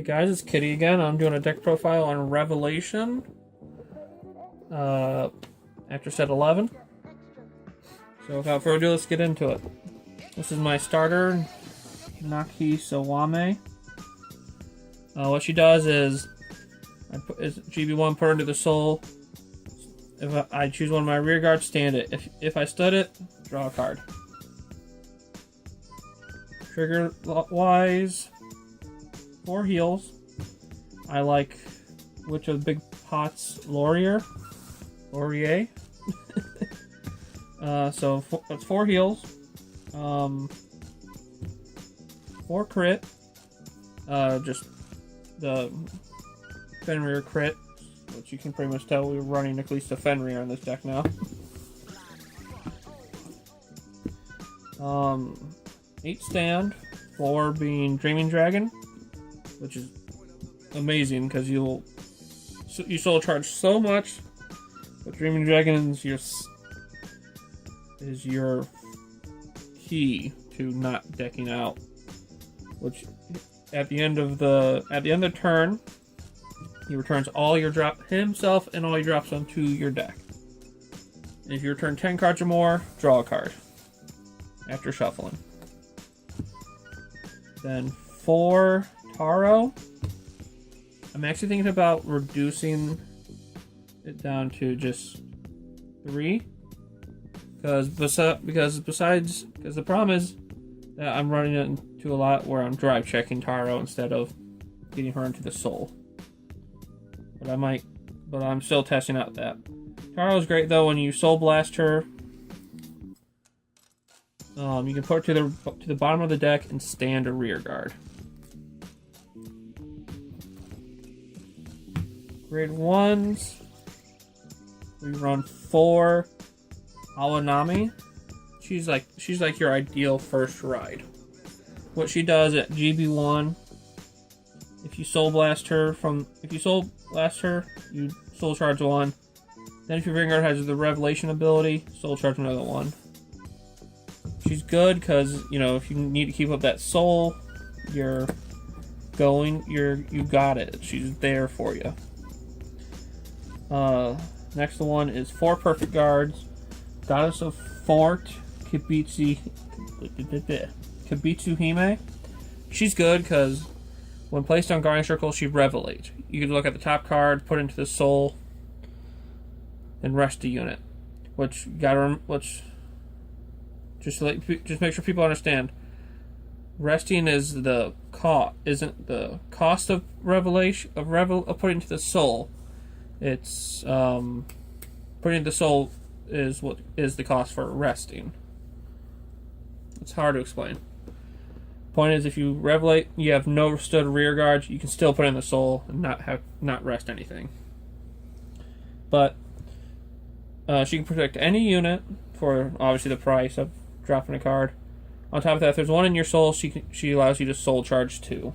guys, it's Kitty again. I'm doing a deck profile on Revelation. After set 11. So without further ado, let's get into it. This is my starter, Naki Sawame. What she does is GB1, put her into the soul. If I choose one of my rear guards, stand it. If I stud it, draw a card. Trigger wise, 4 heals. I like which of the big pots, Laurier. So that's 4 heals. 4 crit. Just the Fenrir crit, which you can pretty much tell we're running at least a Fenrir on this deck now. 8 stand, 4 being Dreaming Dragon, which is amazing because you soul charge so much. But Dreaming Dragon is your key to not decking out. Which at the end of the turn, he returns all your himself and all your drops onto your deck. And if you return 10 cards or more, draw a card after shuffling. Then 4 Taro. I'm actually thinking about reducing it down to just 3, because the problem is that I'm running it into a lot where I'm drive checking Taro instead of getting her into the soul. But I'm still testing out that. Taro is great though when you soul blast her. You can put her to the bottom of the deck and stand a rear guard. Grade 1s. We run 4 Awanami. She's like your ideal first ride. What she does at GB1, if you soul blast her, you soul charge 1. Then if your Vanguard has the Revelation ability, soul charge another 1. She's good because, if you need to keep up that soul, you got it. She's there for you. Next one is 4 perfect guards. Goddess of Fort, Kibitsu Hime. She's good because when placed on Guardian Circle, she revelates. You can look at the top card, put it into the soul, and rest the unit. Just make sure people understand. Resting is isn't the cost of revelation of putting into the soul. It's putting into the soul is what is the cost for resting. It's hard to explain. Point is, if you revelate, you have no stood rear guards, you can still put in the soul and not rest anything. But she can protect any unit for obviously the price of dropping a card. On top of that, if there's one in your soul, she allows you to soul charge 2.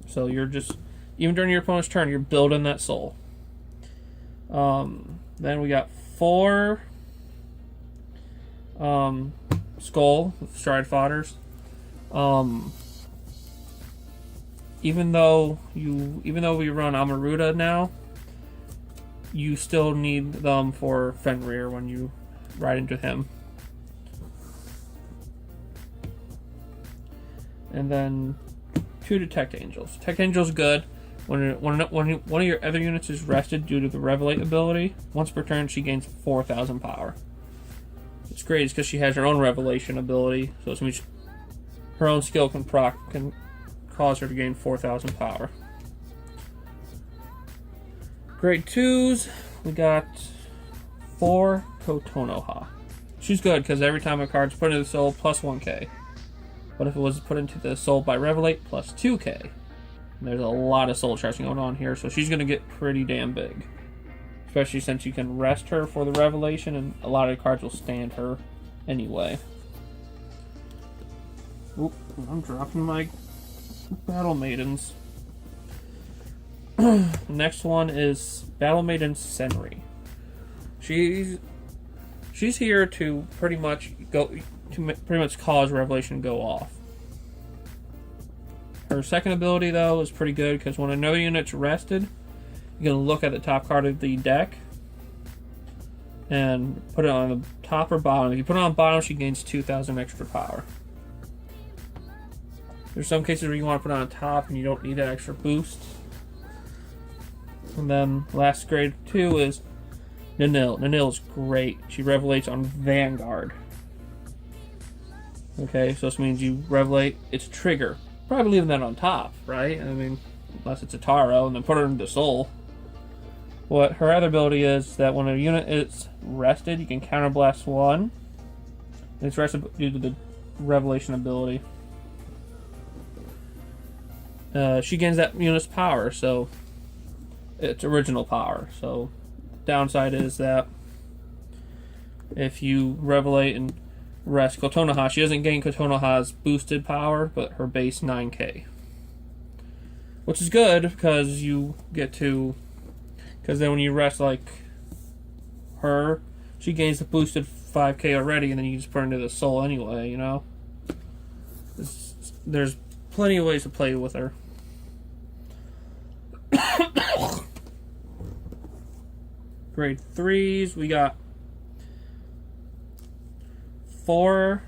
So you're just, even during your opponent's turn, you're building that soul. Then we got 4 Skull Stride Fodders. Even though we run Amaruda now, you still need them for Fenrir when you ride into him. And then 2 Detect Angels. Detect Angels good when one of your other units is rested due to the Revelate ability. Once per turn, she gains 4,000 power. It's great because she has her own Revelation ability, so it means her own skill can cause her to gain 4,000 power. Grade 2s, we got 4 Kotonoha. She's good because every time a card's put into the soul, plus 1k. But if it was put into the soul by Revelate, plus 2k. And there's a lot of soul charging going on here, so she's going to get pretty damn big. Especially since you can rest her for the Revelation, and a lot of the cards will stand her anyway. Oop, I'm dropping my Battle Maidens. Next one is Battle Maiden Senri. She's here to pretty much cause Revelation to go off. Her second ability, though, is pretty good because when another unit's rested, you're going to look at the top card of the deck and put it on the top or bottom. If you put it on bottom, she gains 2,000 extra power. There's some cases where you want to put it on top and you don't need that extra boost. And then last grade 2 is Nanil. Nanil's great. She revelates on Vanguard. Okay, so this means you revelate its trigger. Probably leaving that on top, right? I mean, unless it's a Taro, and then put her into Soul. What her other ability is that when a unit is rested, you can counterblast 1. And it's rested due to the revelation ability. She gains that unit's power, so its original power. So downside is that if you revelate and rest Kotonoha, she doesn't gain Kotonoha's boosted power, but her base 9k. Which is good because you get to, because then when you rest like her, she gains the boosted 5k already, and then you just put her into the soul anyway, you know? There's plenty of ways to play with her. Grade 3s, we got 4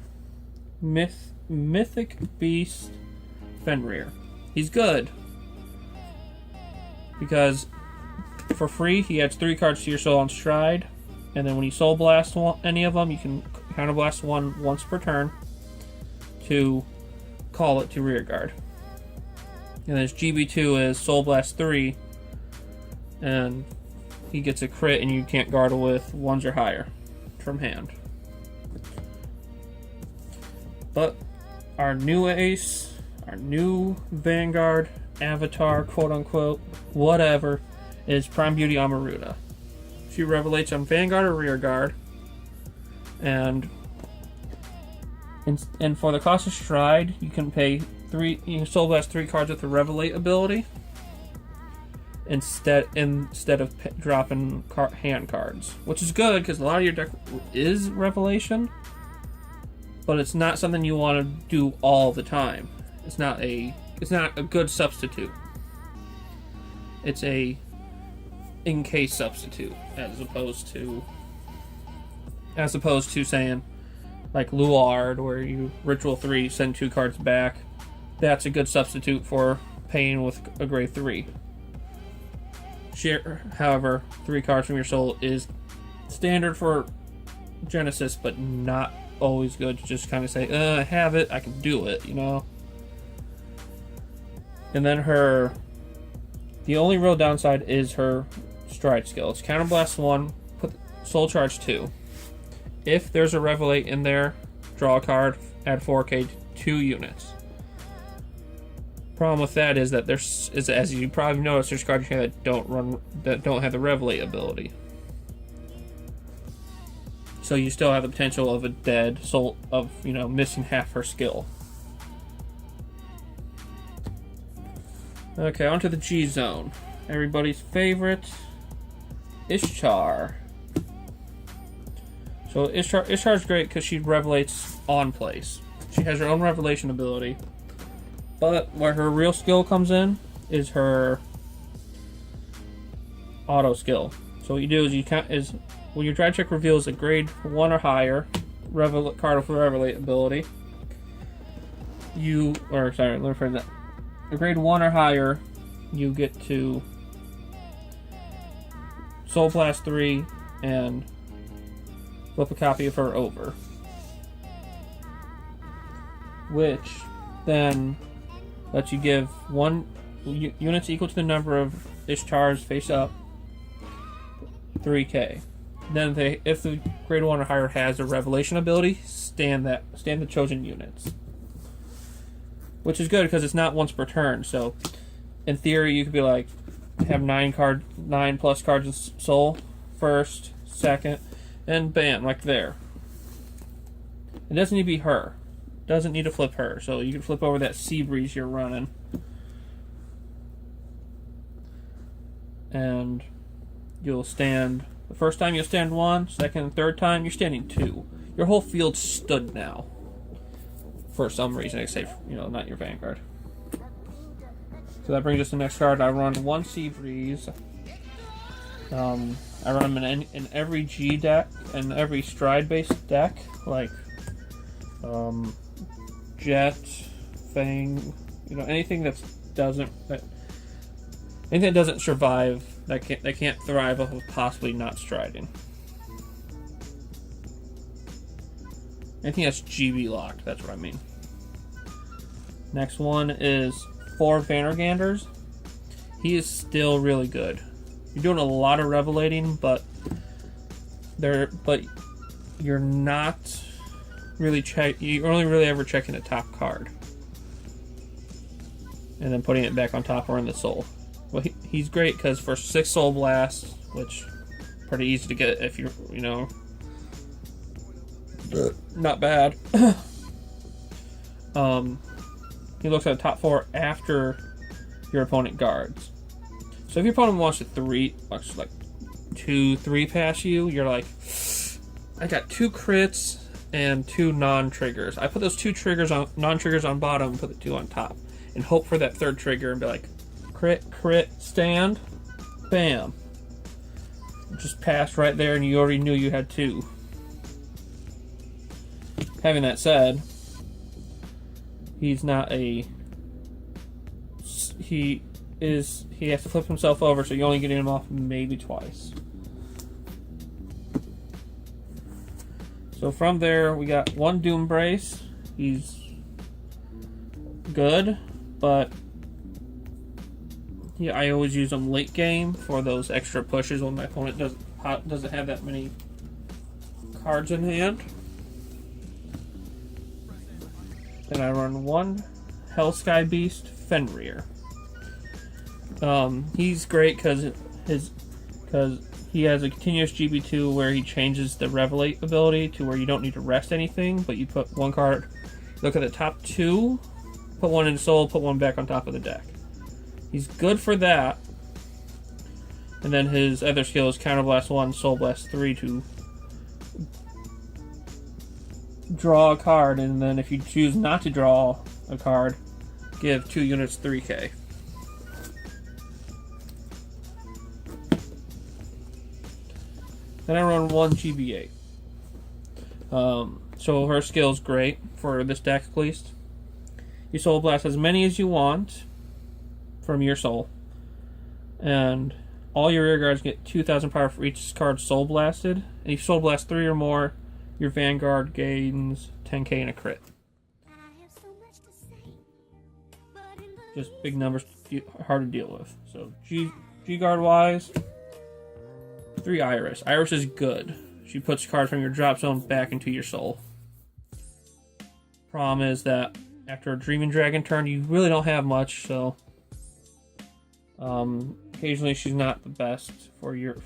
Mythic Beast Fenrir. He's good because for free he adds 3 cards to your soul on stride, and then when you soul blast any of them, you can counterblast 1 once per turn to call it to rear guard. And then his GB2 is soul blast 3, and he gets a crit and you can't guard with 1s or higher from hand. But our new ace, our new Vanguard avatar, quote unquote, whatever, is Prime Beauty Amaruda. She revelates on Vanguard or rear guard, and for the cost of stride, you can pay 3. You can soul blast 3 cards with the revelate ability instead of dropping hand cards, which is good because a lot of your deck is revelation, but it's not something you want to do all the time. It's not a good substitute. It's a in case substitute as opposed to saying like Luard, where you ritual 3 send 2 cards back. That's a good substitute for paying with a grade 3. However, 3 cards from your soul is standard for Genesis, but not always good to just kind of say, I have it, I can do it, you know? And then the only real downside is her stride skill. It's counterblast 1, put soul charge 2. If there's a revelate in there, draw a card, add 4k to 2 units. Problem with that is that as you probably noticed, there's cards here that don't have the revelate ability. So you still have the potential of a dead soul of, missing half her skill. Okay, on to the G zone. Everybody's favorite, Ishtar. So Ishtar's great because she revelates on place. She has her own revelation ability. But where her real skill comes in is her auto skill. So what you do is when your drive check reveals a grade 1 or higher card with revelate ability, a grade 1 or higher, you get to soul blast 3 and flip a copy of her over, which then lets you give 1 units equal to the number of Ishtars face up 3k. Then if the grade 1 or higher has a revelation ability, stand the chosen units, which is good because it's not once per turn. So in theory, you could be like have 9 plus cards of soul first, second, and bam, like there. It doesn't need to be her. Doesn't need to flip her, so you can flip over that Sea Breeze you're running. And you'll stand, the first time you'll stand 1, second and third time you're standing 2. Your whole field stood now. For some reason, I say, not your Vanguard. So that brings us to the next card. I run one Sea Breeze. I run them in every G deck and every stride-based deck, like Jet, Fang, anything that doesn't survive, that can't thrive off of possibly not striding. Anything that's GB locked, that's what I mean. Next one is 4 Vanderganders. He is still really good. You're doing a lot of revelating, but you're not really you're only really ever checking the top card. And then putting it back on top or in the soul. Well, he's great because for 6 Soul Blasts, which pretty easy to get if you're, not bad. He looks at the top 4 after your opponent guards. So if your opponent wants to 2-3 pass you, you're like, I got 2 crits and 2 non-triggers. I put those 2 non-triggers on bottom and put the 2 on top. And hope for that 3rd trigger and be like, crit, stand, bam. Just passed right there and you already knew you had 2. Having that said, he's not he has to flip himself over, so you only get him off maybe twice. So from there, we got 1 Doom Brace. He's good, but I always use him late game for those extra pushes when my opponent doesn't have that many cards in hand. Then I run 1 Hellsky Beast Fenrir. He's great because he has a continuous GB2 where he changes the Revelate ability to where you don't need to rest anything, but you put 1 card, look at the top 2, put 1 in soul, put 1 back on top of the deck. He's good for that. And then his other skill is Counterblast 1, Soul Blast 3 to draw a card, and then if you choose not to draw a card, give 2 units 3k. Then I run 1 GB8. So her skill is great for this deck at least. You Soul Blast as many as you want from your soul, and all your rear guards get 2,000 power for each card Soul Blasted. And if you Soul Blast 3 or more, your Vanguard gains 10k and a crit. Just big numbers, hard to deal with. So G guard wise, 3 Iris. Iris is good. She puts cards from your drop zone back into your soul. Problem is that after a Dreaming Dragon turn, you really don't have much, so occasionally she's not the best for you,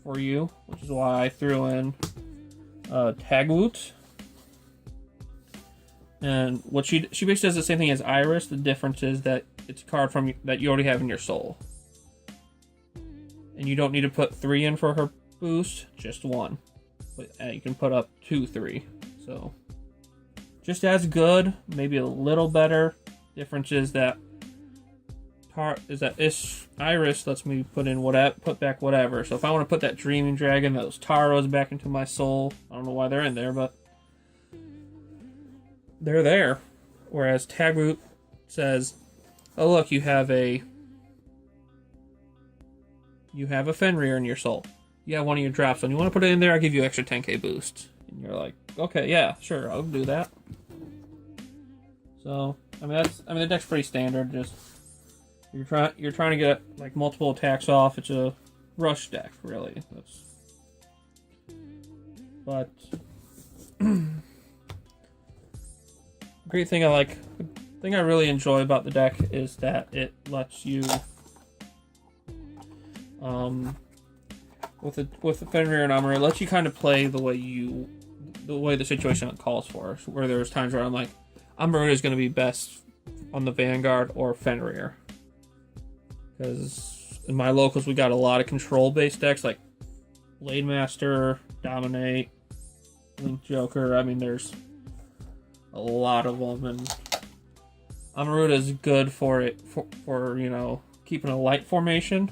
which is why I threw in Tagwoot. And what she basically does the same thing as Iris. The difference is that it's a card that you already have in your soul, and you don't need to put 3 in for her boost, just 1. But you can put up 2, 3. So just as good, maybe a little better. Difference is that Iris lets me put back whatever. So if I want to put that Dreaming Dragon, those Taros back into my soul, I don't know why they're in there, but they're there. Whereas Tagroot says, oh look, you have a Fenrir in your soul. You have one of your drops, and you want to put it in there, I'll give you extra 10k boost. And you're like, okay, yeah, sure, I'll do that. So, the deck's pretty standard. Just you're trying to get like multiple attacks off. It's a rush deck, really. But great thing the thing I really enjoy about the deck is that it lets you with the Fenrir and Amaruda, it lets you kind of play the way the situation calls for. Where there's times where I'm like, Amaruda is going to be best on the Vanguard or Fenrir, because in my locals we got a lot of control-based decks like Blade Master, Dominate, Link Joker. I mean, there's a lot of them, and Amaruda is good for it for you know, keeping a light formation.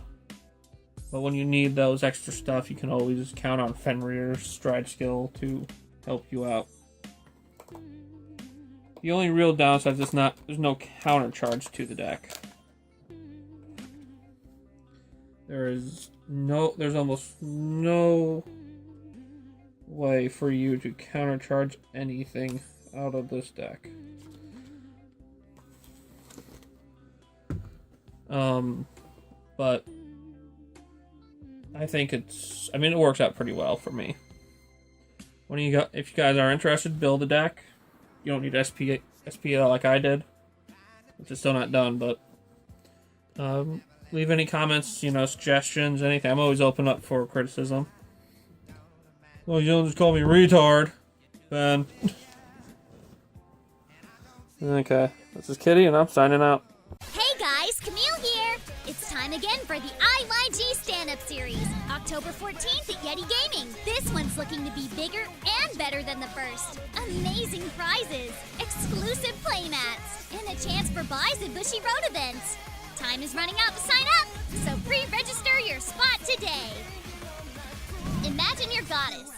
But when you need those extra stuff, you can always count on Fenrir's stride skill to help you out. The only real downside is there's no counter charge to the deck. There's almost no way for you to counter charge anything out of this deck. But I think I mean, it works out pretty well for me. If you guys are interested, build a deck. You don't need SPL like I did, which is still not done, but leave any comments, you know, suggestions, anything. I'm always open up for criticism. Well, you don't just call me retard, Ben. Okay, this is Kitty, and I'm signing out. Hey guys, Camille here! It's time again for the IYG Stand-Up Series, October 14th at Yeti Gaming. This one's looking to be bigger and better than the first. Amazing prizes, exclusive playmats, and a chance for buys at Bushy Road events. Time is running out to sign up, so pre-register your spot today. Imagine your goddess.